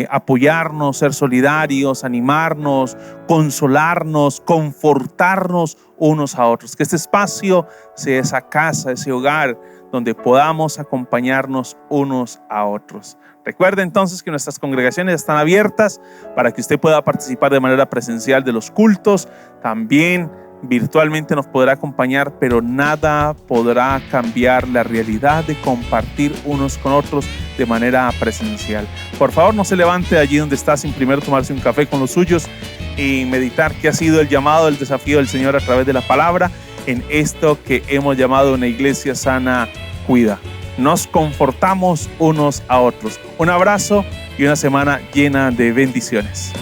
apoyarnos, ser solidarios, animarnos, consolarnos, confortarnos unos a otros. Que este espacio sea esa casa, ese hogar donde podamos acompañarnos unos a otros. Recuerde entonces que nuestras congregaciones están abiertas para que usted pueda participar de manera presencial de los cultos. También virtualmente nos podrá acompañar, pero nada podrá cambiar la realidad de compartir unos con otros de manera presencial. Por favor, no se levante allí donde está sin primero tomarse un café con los suyos y meditar qué ha sido el llamado, el desafío del Señor a través de la palabra en esto que hemos llamado una iglesia sana cuida. Nos confortamos unos a otros. Un abrazo y una semana llena de bendiciones.